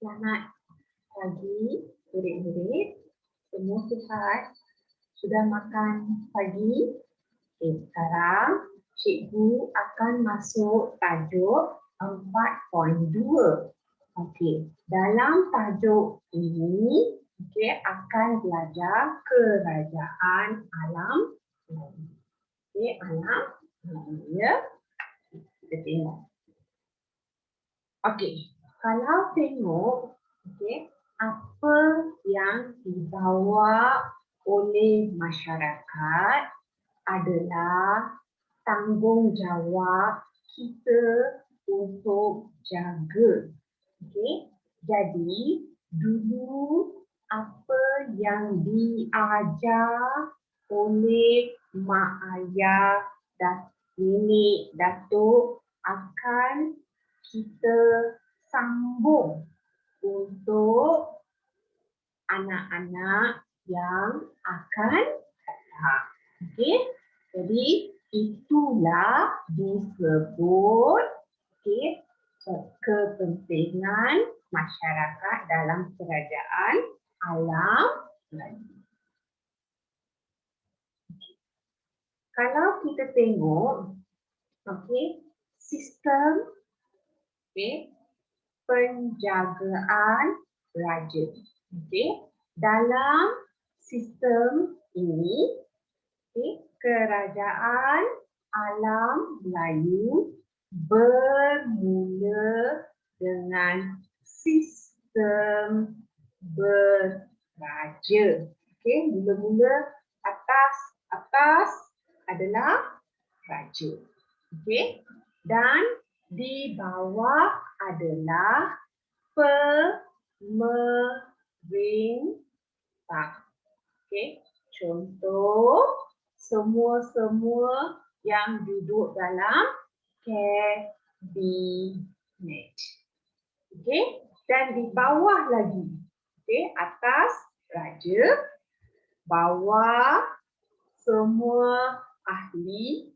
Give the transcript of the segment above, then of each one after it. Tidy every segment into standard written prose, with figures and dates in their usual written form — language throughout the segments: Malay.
Selamat pagi, murid-murid. Semua sihat? Sudah makan pagi? Sekarang cikgu akan masuk tajuk 4.2. Dalam tajuk ini akan belajar kerajaan alam. Alam ya. Kita tengok. Kalau tengok apa yang dibawa oleh masyarakat adalah tanggungjawab kita untuk jaga. Jadi dulu apa yang diajar oleh mak ayah dan nenek datuk akan kita sambung untuk anak-anak yang akan datang. Jadi itulah disebut kepentingan masyarakat dalam kerajaan alam. Kalau kita tengok sistem penjagaan raja. Dalam sistem ini kerajaan alam Melayu bermula dengan sistem beraja. Mula-mula atas adalah raja. Dan di bawah adalah pemerintah. Contoh, semua yang duduk dalam kabinet. Dan di bawah lagi, atas raja, bawah semua ahli,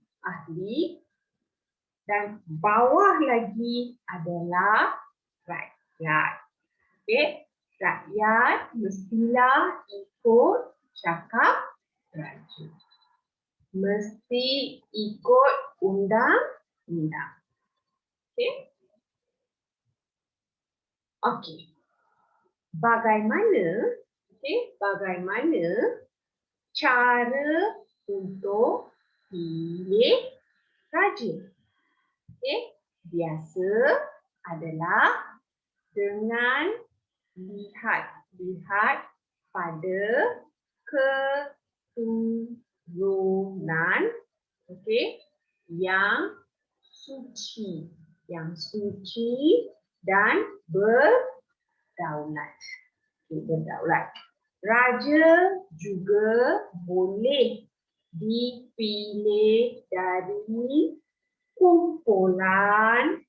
dan bawah lagi adalah rakyat. Rakyat mestilah ikut cakap raja. Mesti ikut undang-undang. Bagaimana cara untuk pilih raja? Biasa adalah dengan lihat pada keturunan yang suci dan berdaulat. Raja juga boleh dipilih dari kumpulan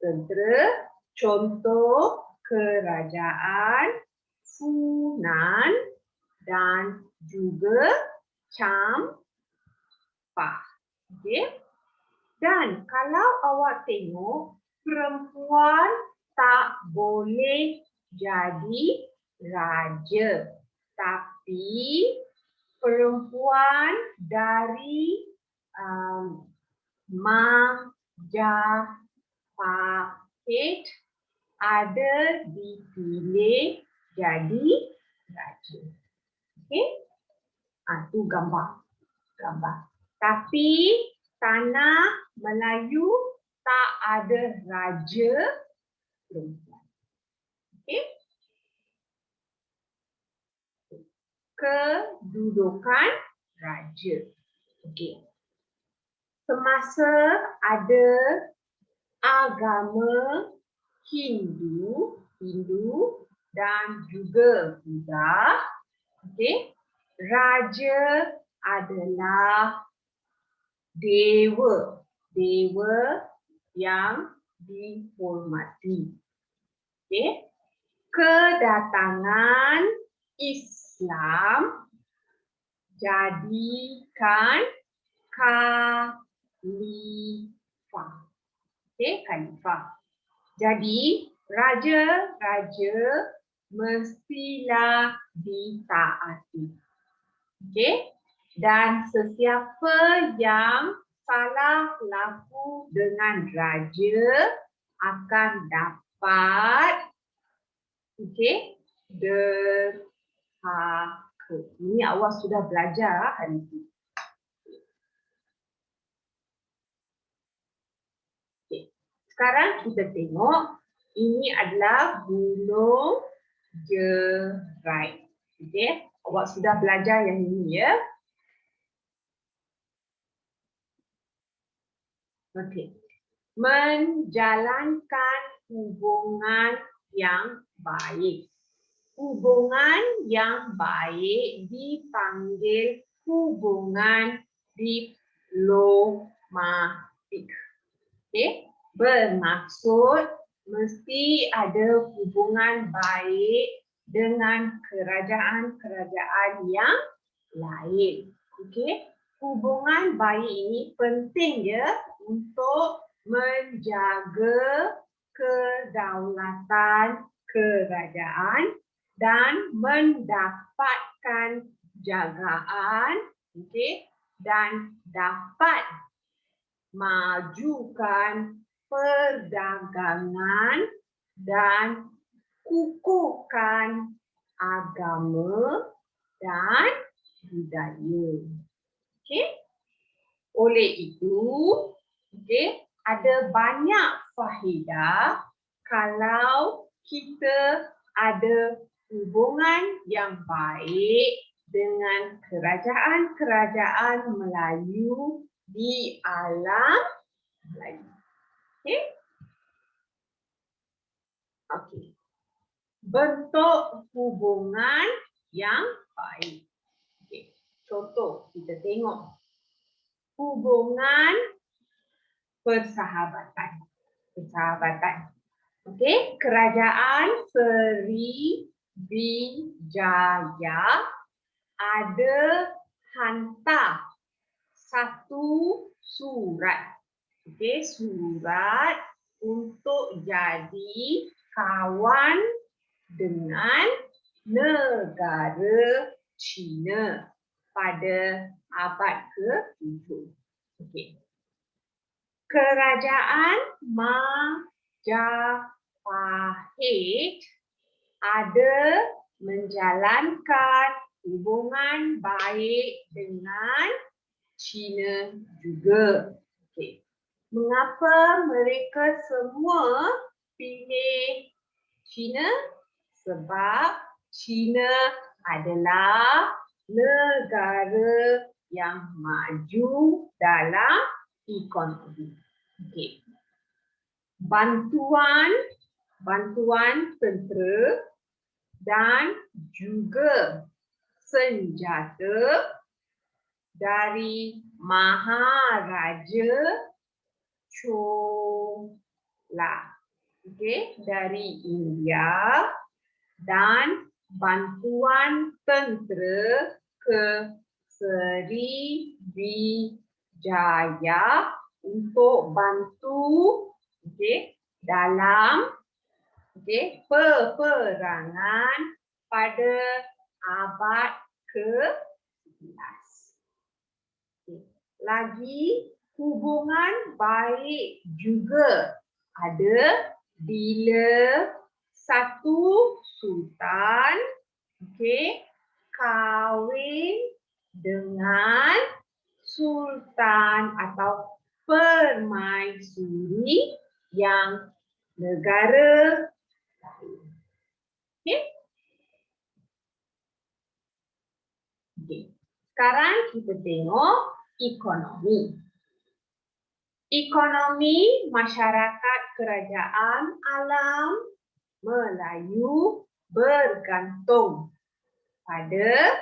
tentera, contoh kerajaan Funan dan juga Champa. Dan kalau awak tengok, perempuan tak boleh jadi raja, tapi perempuan dari Majapahit ada dipilih jadi raja. Itu gambar. Tapi tanah Melayu tak ada raja perempuan. Kedudukan raja. Semasa ada agama Hindu dan juga Buddha, raja adalah dewa yang dihormati. Kedatangan Islam jadikan khalifah. Jadi Raja mestilah ditaati. Okey? Dan sesiapa yang salah laku dengan raja akan dapat derhaka. Ini awak sudah belajar hari ini. Okay. Sekarang kita tengok ini adalah gunung Jerai. Okey, awak sudah belajar yang ini ya. Okey. Menjalankan hubungan yang baik. Hubungan yang baik dipanggil hubungan diplomatik. Okay? Bermaksud mesti ada hubungan baik dengan kerajaan-kerajaan yang lain. Okay? Hubungan baik ini penting ya untuk menjaga kedaulatan kerajaan dan mendapatkan jagaan, dan dapat majukan perdagangan dan kukuhkan agama dan budaya. Okey. Oleh itu, ada banyak faedah kalau kita ada hubungan yang baik dengan kerajaan-kerajaan Melayu di alam Melayu. Okey? Okey. Bentuk hubungan yang baik. Okey. Contoh, kita tengok hubungan persahabatan. Okey, kerajaan Sriwijaya ada hantar satu surat. Okey, surat untuk jadi kawan dengan negara China pada abad ke-7. Okey. Kerajaan Majapahit ada menjalankan hubungan baik dengan China juga. Okay. Mengapa mereka semua pilih China? Sebab China adalah negara yang maju dalam ekonomi. Okay. Bantuan tentera dan juga senjata dari Maharaja Chola, dari India, dan bantuan tentera ke Sriwijaya untuk bantu dalam peperangan pada abad ke-11. Lagi hubungan baik juga ada bila satu sultan kahwin dengan sultan atau permaisuri yang negara lain. Sekarang kita tengok ekonomi. Ekonomi masyarakat kerajaan alam Melayu bergantung pada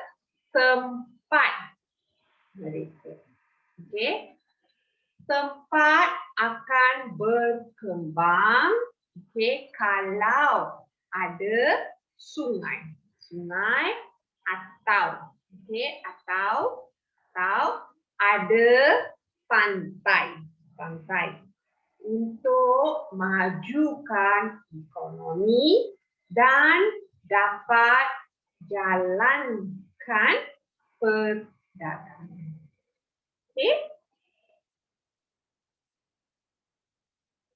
tempat mereka. Tempat akan berkembang kalau ada sungai. Atau ada pantai. untuk majukan ekonomi dan dapat jalankan perdagangan. Okey?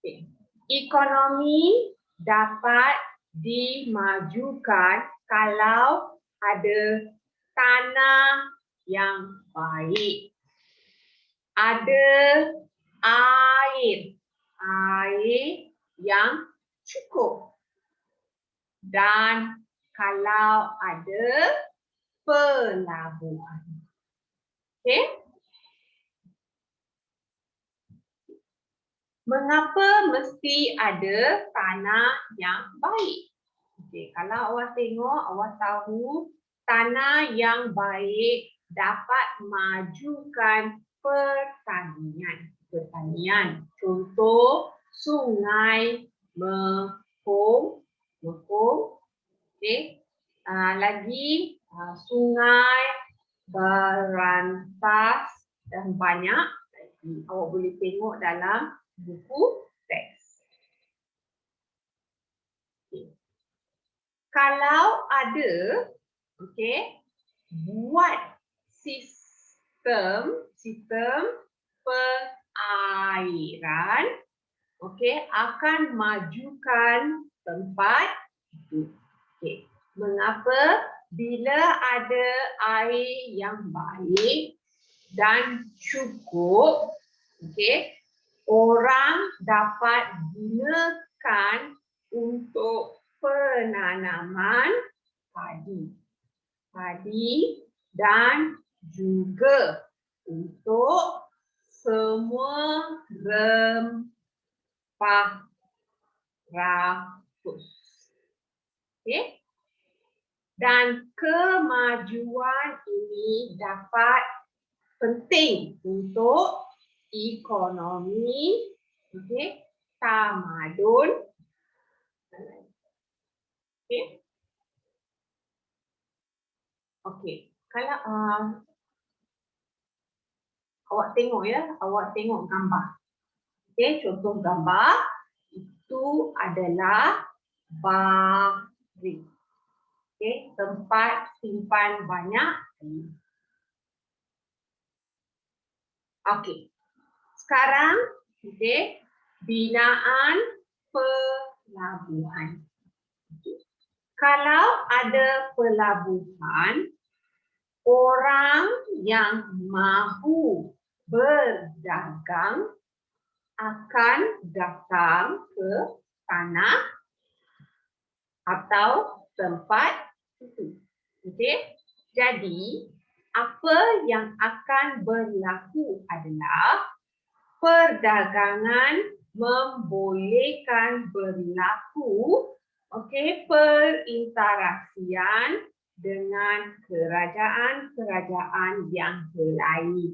Okay. Ekonomi dapat dimajukan kalau ada tanah yang baik, ada air yang cukup, dan kalau ada pelabuhan. Okey? Mengapa mesti ada tanah yang baik? Okay, kalau awak tengok, awak tahu tanah yang baik dapat majukan pertanian. Contoh sungai Mekong. Okay. Lagi sungai Berantas dan banyak. Awak boleh tengok dalam buku teks. Okay. Kalau ada, buat sistem perairan, akan majukan tempat itu. Mengapa? Bila ada air yang baik dan cukup, orang dapat gunakan untuk penanaman padi dan juga untuk semua rempah rakus. Dan kemajuan ini dapat penting untuk ekonomi, tamadun. Kalau awak tengok ya, awak tengok gambar. Contoh gambar itu adalah barik. Tempat simpan banyak. Sekarang binaan pelabuhan. Kalau ada pelabuhan, orang yang mahu berdagang akan datang ke tanah atau tempat itu. Jadi, apa yang akan berlaku adalah perdagangan membolehkan berlaku perinteraksian dengan kerajaan-kerajaan yang lain.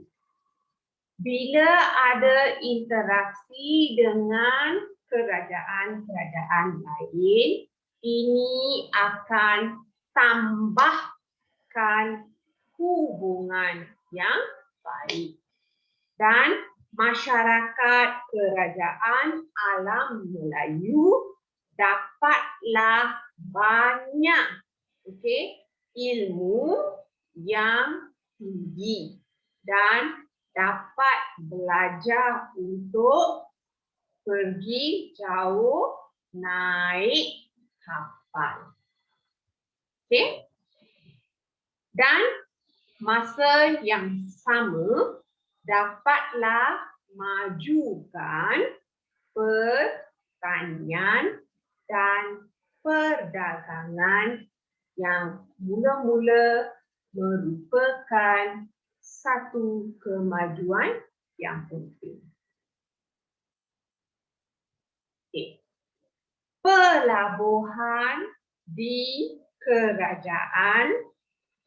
Bila ada interaksi dengan kerajaan-kerajaan lain, ini akan tambahkan hubungan yang baik. Dan masyarakat kerajaan alam Melayu dapatlah banyak ilmu yang tinggi dan dapat belajar untuk pergi jauh naik kapal. Dan masa yang sama dapatlah majukan pertanian dan perdagangan yang mula-mula merupakan satu kemajuan yang penting. Pelabuhan di kerajaan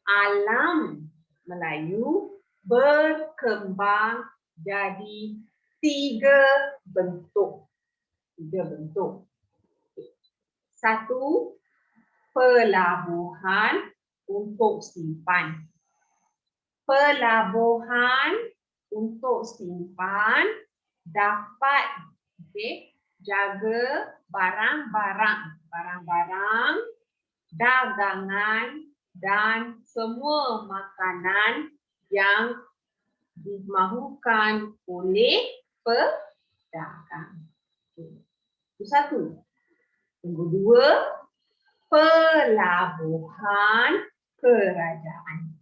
alam Melayu berkembang jadi tiga bentuk. Satu, pelabuhan untuk simpan. Pelabuhan untuk simpan dapat Okey, jaga barang-barang, barang-barang, dagangan dan semua makanan yang dimahukan oleh pedagang. Okey. Itu satu. Yang kedua, pelabuhan kerajaan.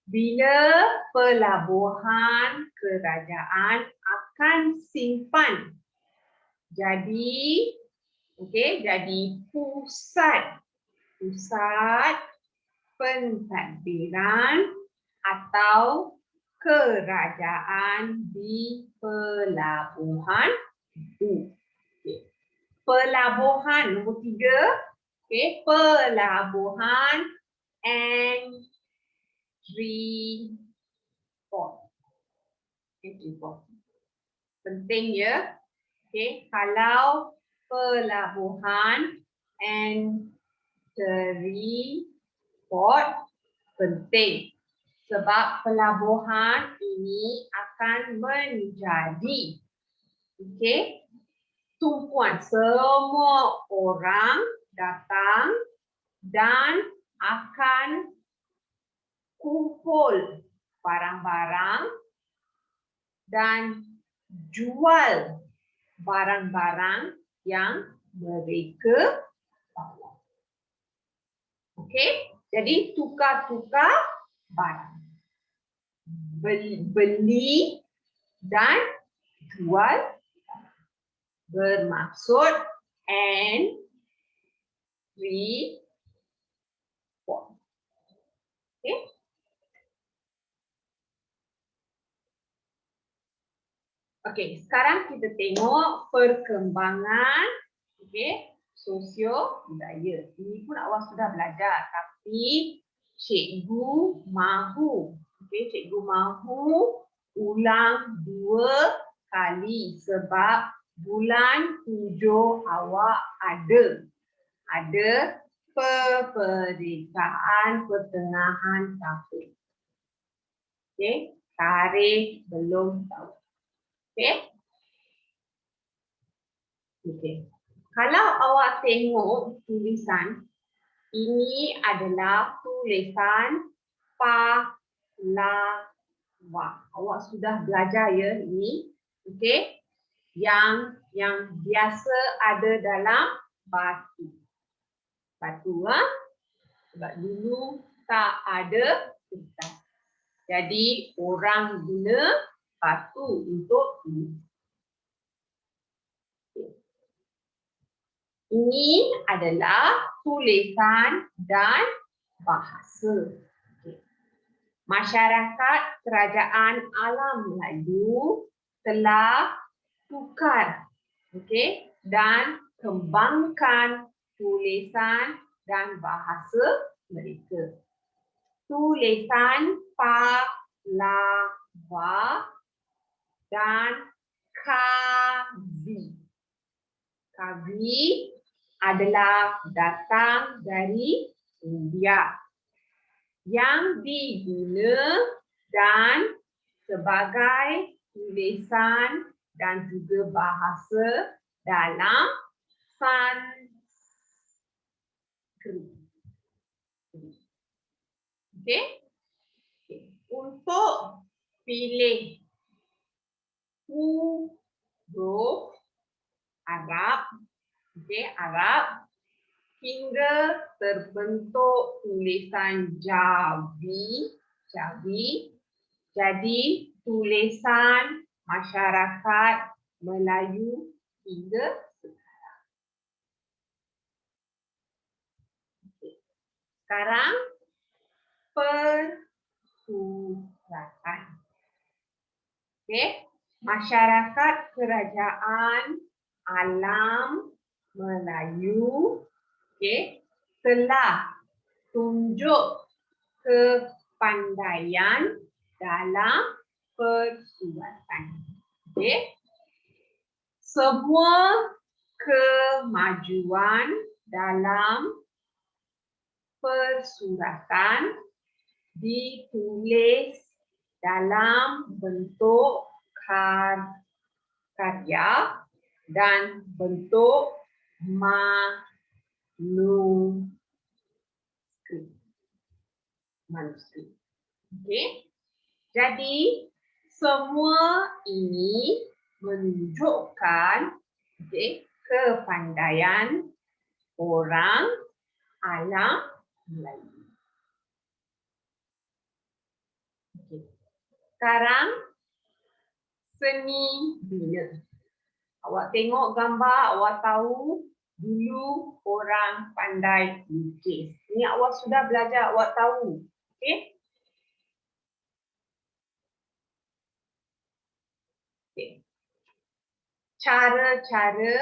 Bila pelabuhan kerajaan akan simpan jadi pusat pentadbiran atau kerajaan di pelabuhan itu. Okay. Pelabuhan nombor 3, pelabuhan entry port. Penting ya. Okay. Kalau pelabuhan entry port penting sebab pelabuhan ini akan menjadi tumpuan semua orang datang dan akan kumpul barang-barang dan jual barang-barang yang mereka bawa. Okey, jadi tukar-tukar barang. Beli dan jual bermaksud entry port. Okey. Okey, sekarang kita tengok perkembangan sosio budaya. Ini pun awak sudah belajar tapi cikgu mahu cikgu mahu ulang 2 kali sebab bulan 7 awak ada peperiksaan pertengahan tahun. Okey, tarikh belum tahu. Okey. Kalau awak tengok tulisan, ini adalah tulisan pahlawan. Awak sudah belajar ya ini. Okey. Yang biasa ada dalam batu. Sebab dulu tak ada kertas. Jadi orang guna batu untuk tulis. Ini adalah tulisan dan bahasa. Masyarakat kerajaan alam Melayu telah tukar dan kembangkan tulisan dan bahasa mereka. Tulisan Pahlawa dan Kavi. Kavi adalah datang dari India yang diguna dan sebagai tulisan dan juga bahasa dalam Sanskrit. Okey. Untuk pilih huruf Arab, Arab hingga terbentuk tulisan Jawi. Jadi tulisan masyarakat Melayu hingga sekarang. Sekarang persuratan. Masyarakat kerajaan alam Melayu telah tunjuk kepandaian dalam persuratan. Semua kemajuan dalam persuratan ditulis dalam bentuk karya dan bentuk manuskrip. Okey. Jadi semua ini menunjukkan kepandaian orang alam Melayu. Okay. Sekarang seni bina. Awak tengok gambar, awak tahu dulu orang pandai lukis. Ini awak sudah belajar, awak tahu. Okey? Okay. Cara-cara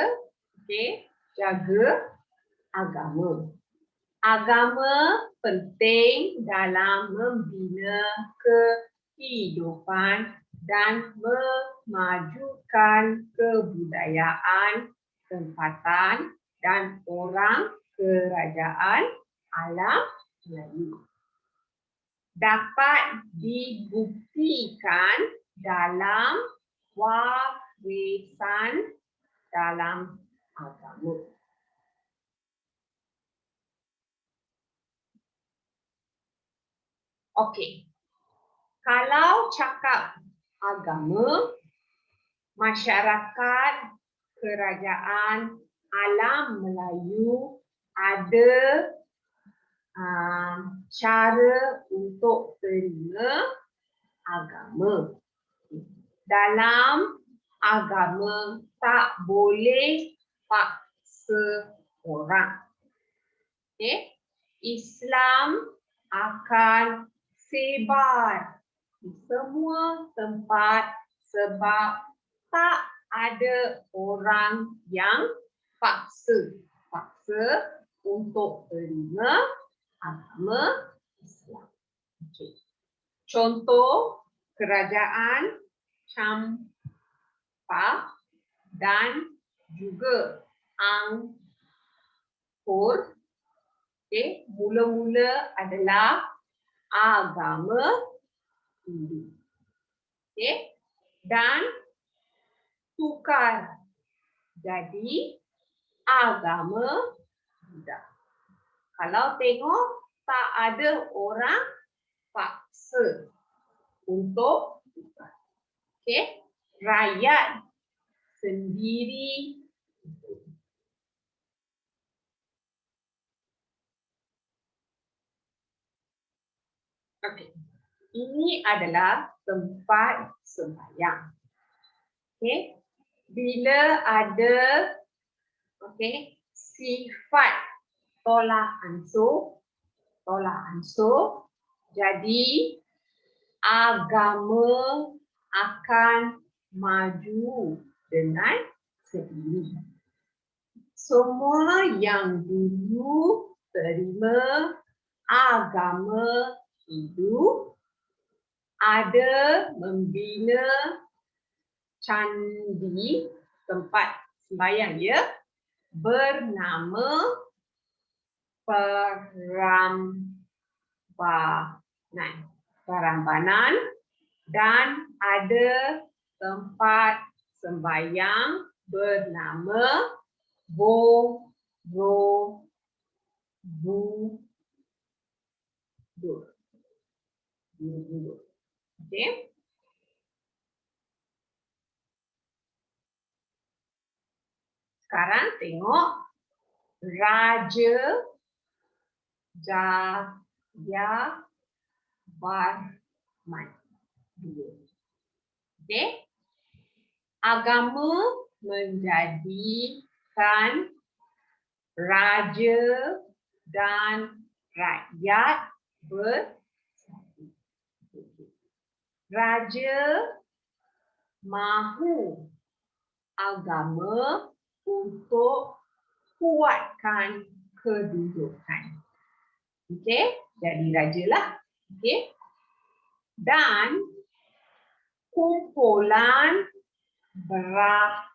jaga agama. Agama penting dalam membina kehidupan dan memajukan kebudayaan tempatan dan orang kerajaan alam Melayu. Dapat dibuktikan dalam warisan dalam agama. Okey. Kalau cakap agama, masyarakat kerajaan alam Melayu ada cara untuk terima agama. Dalam agama tak boleh paksa orang. Okay? Islam akan sebar di semua tempat sebab tak ada orang yang paksa untuk terima agama Islam. Okay. Contoh kerajaan Champa dan juga Angkor, mula-mula adalah agama Hindu. Dan tukar jadi agama Buddha. Kalau tengok tak ada orang paksa untuk tukar. Rakyat sendiri. Okay. Ini adalah tempat sembahyang. Okay. Bila ada sifat tolak ansur, jadi agama akan maju dengan sendiri. Semua yang dulu terima agama Hindu ada membina candi tempat sembahyang bernama Prambanan dan ada tempat sembahyang bernama Borobudur. Okay. Sekarang tengok Raja Jayavarman. Okay. Agama menjadikan raja dan rakyat bersatu. Raja mahu agama untuk kuatkan kedudukan. Okey, jadi rajalah. Okey. Dan kumpulan Brahmin,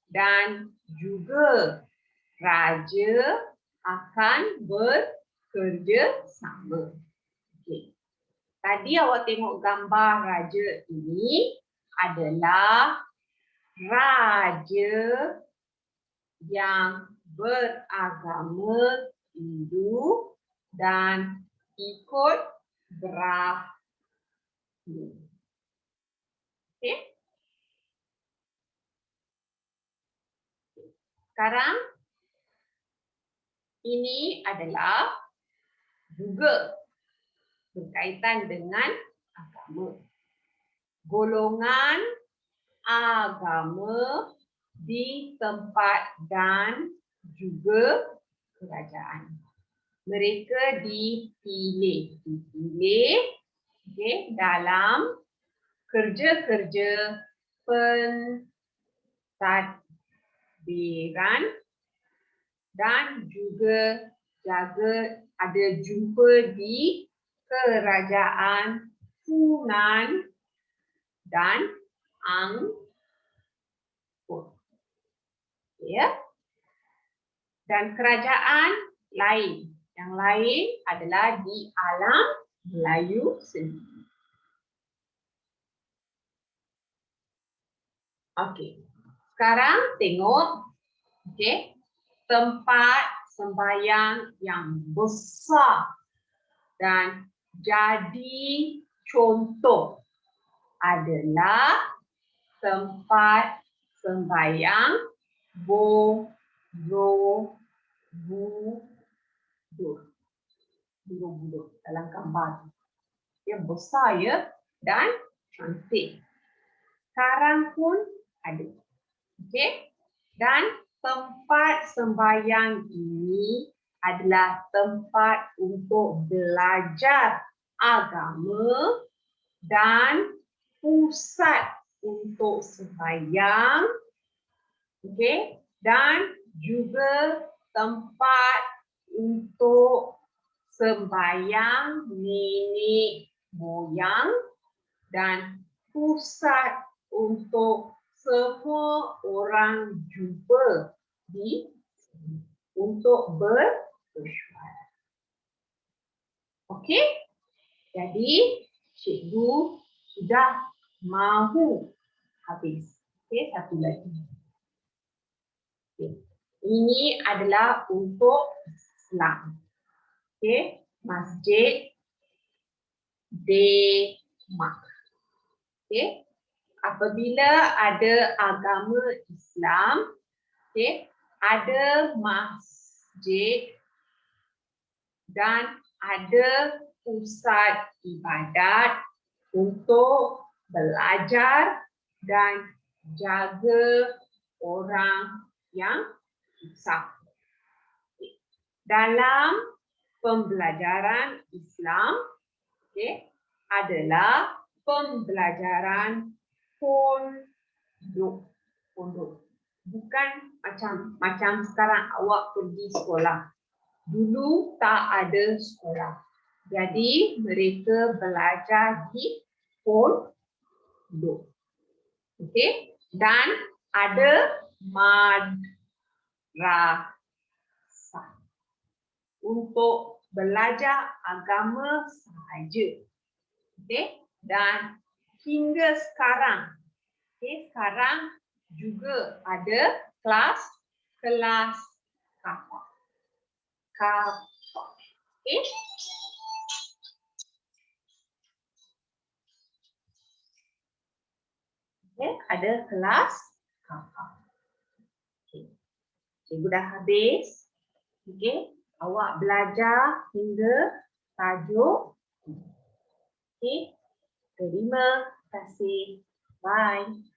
dan juga raja akan bekerja sama. Tadi awak tengok gambar raja ini, adalah raja yang beragama Hindu dan ikut Brahmin. Okey. Sekarang ini adalah juga berkaitan dengan agama. Golongan agama di tempat dan juga kerajaan. Mereka dipilih okay, dalam kerja-kerja pentadbiran dan juga ada jumpa di kerajaan Funan dan Angkor. Ya. Dan kerajaan lain. Yang lain adalah di alam Melayu sendiri. Okey. Sekarang tengok okey, tempat sembahyang yang besar dan jadi contoh adalah tempat sembahyang Borobudur. Borobudur dalam gambar. Dia besar ya dan cantik. Sekarang pun ada. Okey. Dan tempat sembahyang ini adalah tempat untuk belajar agama dan pusat untuk sembahyang. Okey. Dan juga tempat untuk sembahyang nenek moyang dan pusat untuk semua orang jumpa di sini untuk bermesyuarat. Okey? Jadi cikgu sudah mahu habis. Okey, satu lagi. Okay. Ini adalah untuk Islam. Okey, Masjid Demak. Okey. Apabila ada agama Islam, okey, ada masjid dan ada pusat ibadat untuk belajar dan jaga orang yang susah. Dalam pembelajaran Islam, okay, adalah pembelajaran pondok. Bukan macam sekarang awak pergi sekolah. Dulu tak ada sekolah. Jadi mereka belajar di pondok. Okey, dan ada madrasah untuk belajar agama sahaja. Okey, dan hingga sekarang, okey, sekarang juga ada kelas kafah. Okey. Okay, ada kelas kafah. Okay. Cikgu dah habis. Okay. Awak belajar hingga tajuk. Okay. Terima kasih. Bye.